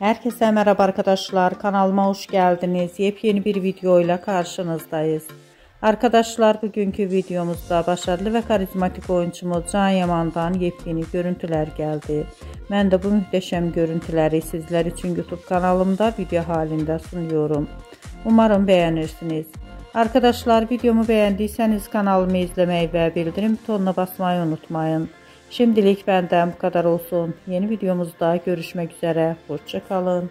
Herkese merhaba arkadaşlar, kanalıma hoş geldiniz. Yepyeni bir video ile karşınızdayız. Arkadaşlar, bugünkü videomuzda başarılı ve karizmatik oyuncumuz Can Yaman'dan yepyeni görüntüler geldi. Ben de bu muhteşem görüntüleri sizler için YouTube kanalımda video halinde sunuyorum. Umarım beğenirsiniz. Arkadaşlar, videomu beğendiyseniz kanalımı izlemeyi ve bildirim butonuna basmayı unutmayın. Şimdilik benden bu kadar olsun. Yeni videomuzda görüşmek üzere. Hoşça kalın.